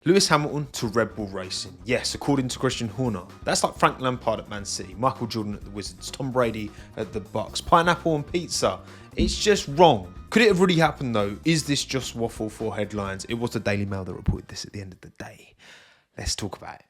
Lewis Hamilton to Red Bull Racing. Yes, according to Christian Horner. That's like Frank Lampard at Man City, Michael Jordan at the Wizards, Tom Brady at the Bucks, pineapple on pizza. It's just wrong. Could it have really happened though? Is this just waffle for headlines? It was the Daily Mail that reported this at the end of the day. Let's talk about it.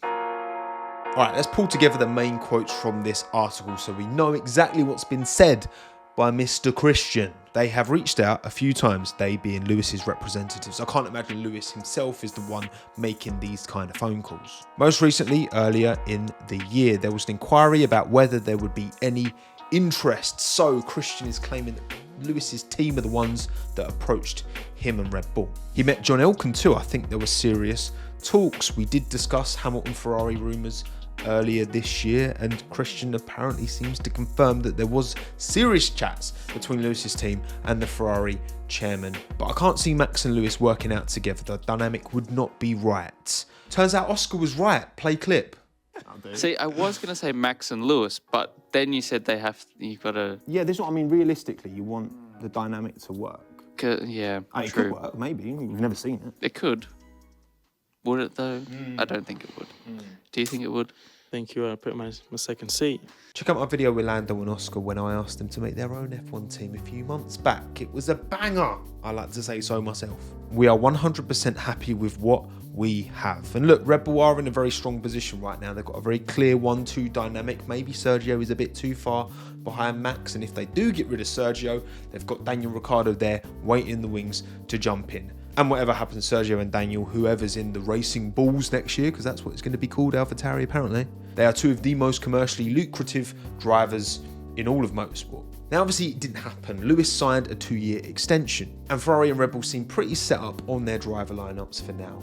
Alright, let's pull together the main quotes from this article so we know exactly what's been said by Mr. Christian. They have reached out a few times, they being Lewis's representatives. I can't imagine Lewis himself is the one making these kind of phone calls. Most recently, earlier in the year, there was an inquiry about whether there would be any interest. So Christian is claiming that Lewis's team are the ones that approached him and Red Bull. He met John Elkann too. I think there were serious talks. We did discuss Hamilton Ferrari rumours earlier this year, and Christian apparently seems to confirm that there was serious chats between Lewis's team and the Ferrari chairman. But I can't see Max and Lewis working out together. The dynamic would not be right. Turns out Oscar was right. Play clip. See, I was going to say Max and Lewis, but then you said you've got to... Yeah, this is what I mean. Realistically, you want the dynamic to work. Yeah, It true. could work, maybe. You've never seen it. It could. Would it, though? I don't think it would. Do you think it would? I think you put my second seat. Check out my video with Lando and Oscar when I asked them to make their own F1 team a few months back. It was a banger, I like to say so myself. We are 100% happy with what we have. And look, Red Bull are in a very strong position right now. They've got a very clear 1-2 dynamic. Maybe Sergio is a bit too far behind Max. And if they do get rid of Sergio, they've got Daniel Ricciardo there waiting in the wings to jump in. And whatever happens, Sergio and Daniel, whoever's in the Racing Bulls next year, because that's what it's going to be called, AlphaTauri apparently, they are two of the most commercially lucrative drivers in all of motorsport. Now, obviously, it didn't happen. Lewis signed a 2-year extension, and Ferrari and Red Bull seem pretty set up on their driver lineups for now,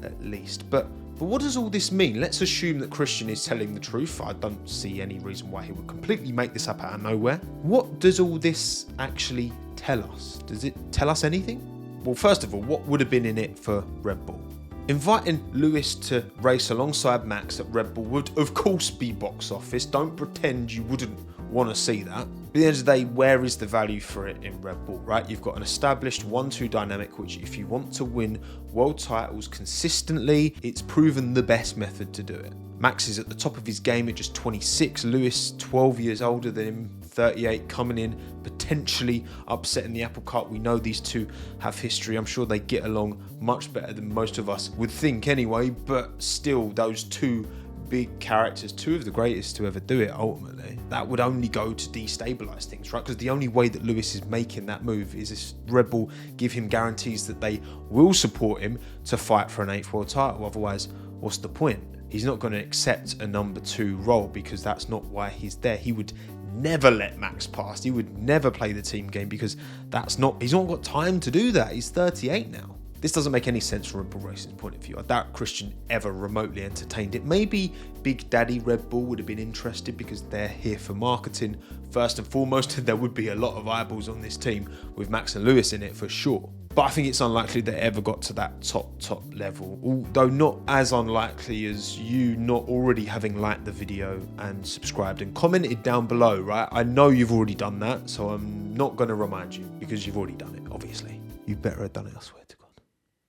at least. But what does all this mean? Let's assume that Christian is telling the truth. I don't see any reason why he would completely make this up out of nowhere. What does all this actually tell us? Does it tell us anything? Well, first of all, what would have been in it for Red Bull? Inviting Lewis to race alongside Max at Red Bull would, of course, be box office. Don't pretend you wouldn't want to see that. But at the end of the day, where is the value for it in Red Bull, right? You've got an established 1-2 dynamic, which if you want to win world titles consistently, it's proven the best method to do it. Max is at the top of his game at just 26. Lewis, 12 years older than him, 38, coming in, potentially upsetting the apple cart. We know these two have history. I'm sure they get along much better than most of us would think anyway, but still, those two big characters, two of the greatest to ever do it ultimately, that would only go to destabilise things, right? Because the only way that Lewis is making that move is if Red Bull give him guarantees that they will support him to fight for an 8th world title. Otherwise, what's the point? He's not going to accept a number 2 role because that's not why he's there. He would never let Max past. He would never play the team game because he's not got time to do that. He's 38 now. This doesn't make any sense from Red Bull Racing's point of view. I doubt Christian ever remotely entertained it. Maybe Big Daddy Red Bull would have been interested because they're here for marketing first and foremost, and there would be a lot of eyeballs on this team with Max and Lewis in it for sure. But I think it's unlikely they ever got to that top level, although not as unlikely as you not already having liked the video and subscribed and commented down below, right? I know you've already done that, so I'm not going to remind you because you've already done it, obviously. You better have done it, I swear to God.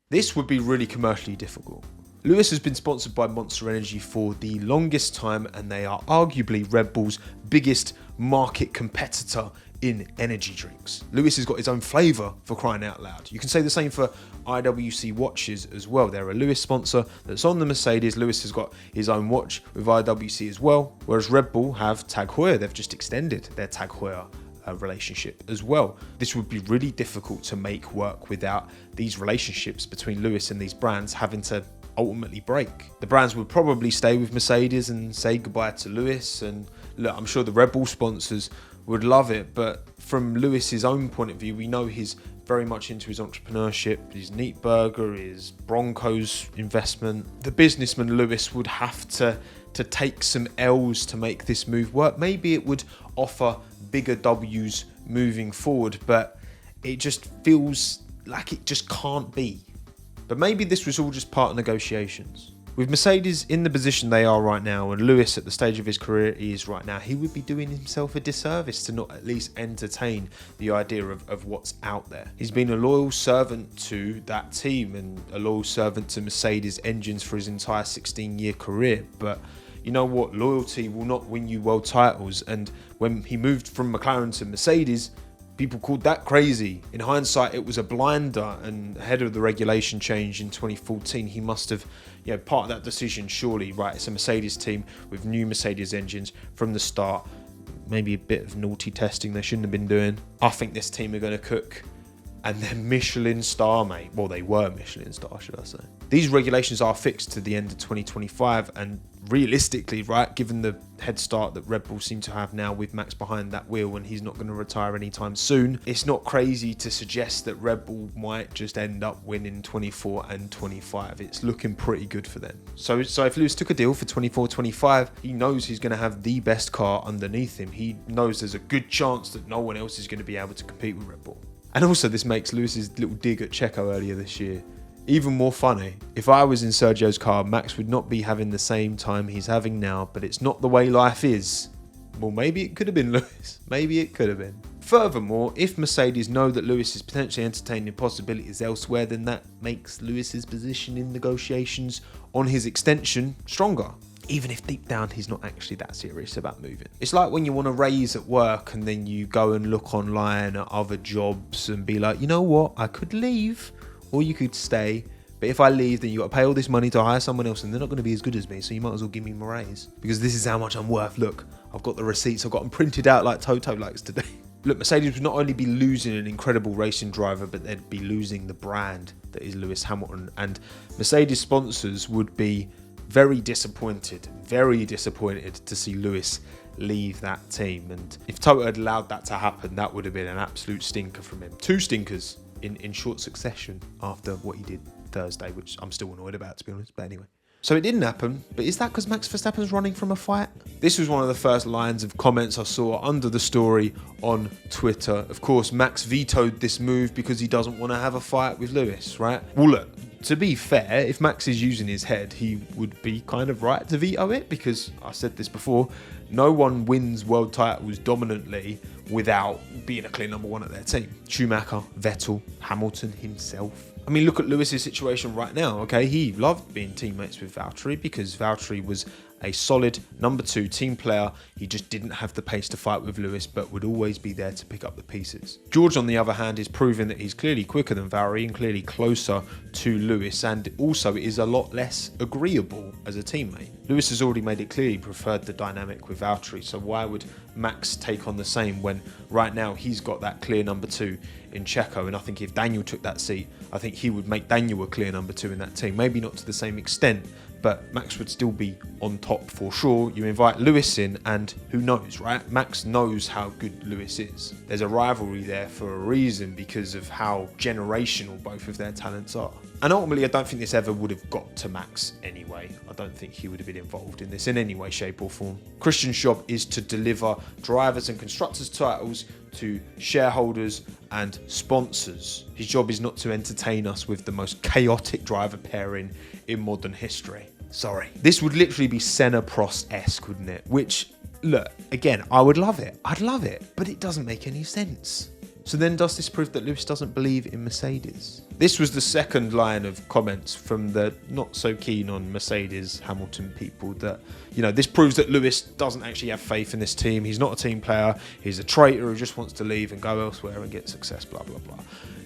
This would be really commercially difficult. Lewis has been sponsored by Monster Energy for the longest time, and they are arguably Red Bull's biggest market competitor in energy drinks. Lewis has got his own flavour, for crying out loud. You can say the same for IWC watches as well. They're a Lewis sponsor that's on the Mercedes. Lewis has got his own watch with IWC as well, whereas Red Bull have Tag Heuer. They've just extended their Tag Heuer relationship as well. This would be really difficult to make work without these relationships between Lewis and these brands having to ultimately break. The brands would probably stay with Mercedes and say goodbye to Lewis, and look, I'm sure the Red Bull sponsors would love it, but from Lewis's own point of view, we know he's very much into his entrepreneurship, his Neat Burger, his Broncos investment. The businessman Lewis would have to take some L's to make this move work. Maybe it would offer bigger W's moving forward, but it just feels like it just can't be. But maybe this was all just part of negotiations. With Mercedes in the position they are right now, and Lewis at the stage of his career he is right now, he would be doing himself a disservice to not at least entertain the idea of what's out there. He's been a loyal servant to that team and a loyal servant to Mercedes engines for his entire 16-year career, but you know what? Loyalty will not win you world titles, and when he moved from McLaren to Mercedes, people called that crazy. In hindsight, it was a blinder, and ahead of the regulation change in 2014, he must have, part of that decision, surely, right, it's a Mercedes team with new Mercedes engines from the start. Maybe a bit of naughty testing they shouldn't have been doing. I think this team are going to cook. And they're Michelin star, mate. Well, they were Michelin star, should I say. These regulations are fixed to the end of 2025, and realistically, right, given the head start that Red Bull seem to have now with Max behind that wheel and he's not going to retire anytime soon, it's not crazy to suggest that Red Bull might just end up winning 24 and 25. It's looking pretty good for them. So if Lewis took a deal for 24-25, he knows he's going to have the best car underneath him. He knows there's a good chance that no one else is going to be able to compete with Red Bull. And also this makes Lewis's little dig at Checo earlier this year even more funny. If I was in Sergio's car, Max would not be having the same time he's having now, but it's not the way life is. Well, maybe it could have been Lewis. Maybe it could have been. Furthermore, if Mercedes know that Lewis is potentially entertaining possibilities elsewhere, then that makes Lewis's position in negotiations on his extension stronger. Even if deep down he's not actually that serious about moving. It's like when you want a raise at work and then you go and look online at other jobs and be like, you know what, I could leave or you could stay. But if I leave, then you got to pay all this money to hire someone else and they're not going to be as good as me. So you might as well give me my raise because this is how much I'm worth. Look, I've got the receipts. I've got them printed out like Toto likes today. Look, Mercedes would not only be losing an incredible racing driver, but they'd be losing the brand that is Lewis Hamilton. And Mercedes sponsors would be very disappointed to see Lewis leave that team. And if Toto had allowed that to happen, that would have been an absolute stinker from him. 2 stinkers in short succession after what he did Thursday, which I'm still annoyed about, to be honest. But anyway. So it didn't happen, but is that because Max Verstappen's running from a fight? This was one of the first lines of comments I saw under the story on Twitter. Of course, Max vetoed this move because he doesn't want to have a fight with Lewis, right? Well, look, to be fair, if Max is using his head, he would be kind of right to veto it because, I said this before, no one wins world titles dominantly without being a clear number 1 at their team. Schumacher, Vettel, Hamilton himself. I mean, look at Lewis's situation right now, okay? He loved being teammates with Valtteri because Valtteri was a solid number 2 team player. He just didn't have the pace to fight with Lewis, but would always be there to pick up the pieces. George, on the other hand, is proving that he's clearly quicker than Valtteri and clearly closer to Lewis, and also is a lot less agreeable as a teammate. Lewis has already made it clear he preferred the dynamic with Valtteri, so why would Max take on the same when right now he's got that clear number 2 in Checo? And I think if Daniel took that seat, I think he would make Daniel a clear number 2 in that team. Maybe not to the same extent, but Max would still be on top for sure. You invite Lewis in and who knows, right? Max knows how good Lewis is. There's a rivalry there for a reason because of how generational both of their talents are. And ultimately, I don't think this ever would have got to Max anyway. I don't think he would have been involved in this in any way, shape or form. Christian's job is to deliver drivers and constructors titles to shareholders and sponsors. His job is not to entertain us with the most chaotic driver pairing in modern history. Sorry. This would literally be Senna-Prost-esque, wouldn't it? Which, look, again, I would love it. I'd love it, but it doesn't make any sense. So then does this prove that Lewis doesn't believe in Mercedes? This was the second line of comments from the not so keen on Mercedes Hamilton people that, this proves that Lewis doesn't actually have faith in this team. He's not a team player. He's a traitor who just wants to leave and go elsewhere and get success, blah, blah, blah.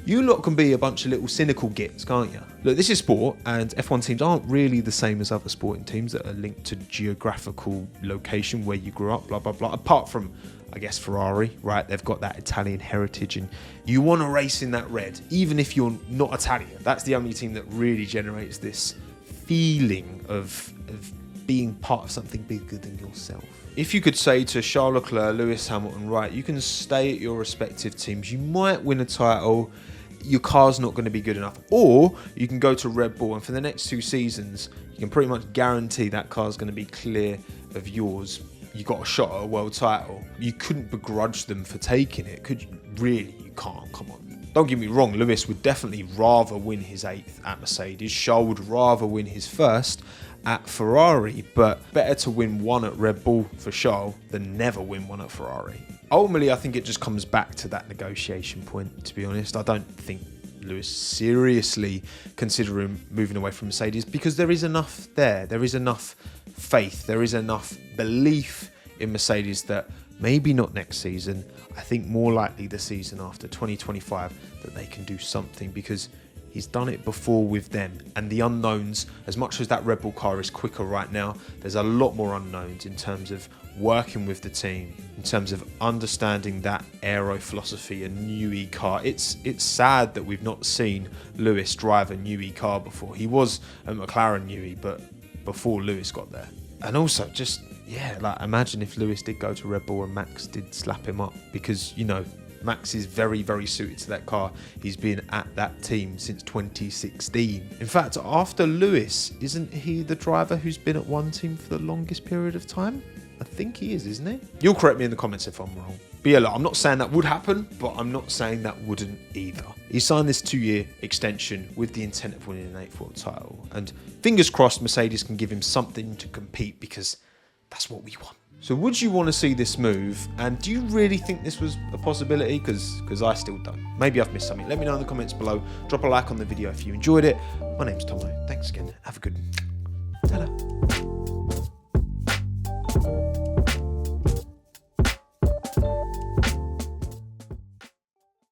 You lot can be a bunch of little cynical gits, can't you? Look, this is sport, and F1 teams aren't really the same as other sporting teams that are linked to geographical location where you grew up, blah, blah, blah. Apart from, I guess, Ferrari, right? They've got that Italian heritage, and you want to race in that red, even if you're not Italian. That's the only team that really generates this feeling of being part of something bigger than yourself. If you could say to Charles Leclerc, Lewis Hamilton, right, you can stay at your respective teams, you might win a title, your car's not going to be good enough. Or you can go to Red Bull and for the next 2 seasons, you can pretty much guarantee that car's going to be clear of yours. You got a shot at a world title. You couldn't begrudge them for taking it, could you? Really, you can't, come on. Don't get me wrong, Lewis would definitely rather win his 8th at Mercedes. Charles would rather win his 1st. at Ferrari, but better to win one at Red Bull for Charles than never win one at Ferrari. Ultimately, I think it just comes back to that negotiation point, to be honest. I don't think Lewis seriously considering moving away from Mercedes because there is enough there. There is enough faith. There is enough belief in Mercedes that maybe not next season. I think more likely the season after 2025 that they can do something because he's done it before with them. And the unknowns, as much as that Red Bull car is quicker right now, there's a lot more unknowns in terms of working with the team, in terms of understanding that aero philosophy and Newey car. It's sad that we've not seen Lewis drive a Newey car before. He was a McLaren Newey, but before Lewis got there. And also just, yeah, like imagine if Lewis did go to Red Bull and Max did slap him up because, you know, Max is very, very suited to that car. He's been at that team since 2016. In fact, after Lewis, isn't he the driver who's been at one team for the longest period of time? I think he is, isn't he? You'll correct me in the comments if I'm wrong. But yeah, look, I'm not saying that would happen, but I'm not saying that wouldn't either. He signed this 2-year extension with the intent of winning an 8th world title. And fingers crossed Mercedes can give him something to compete because that's what we want. So would you want to see this move? And do you really think this was a possibility? Because I still don't. Maybe I've missed something. Let me know in the comments below. Drop a like on the video if you enjoyed it. My name's Tommo. Thanks again. Have a good one. Ta-da.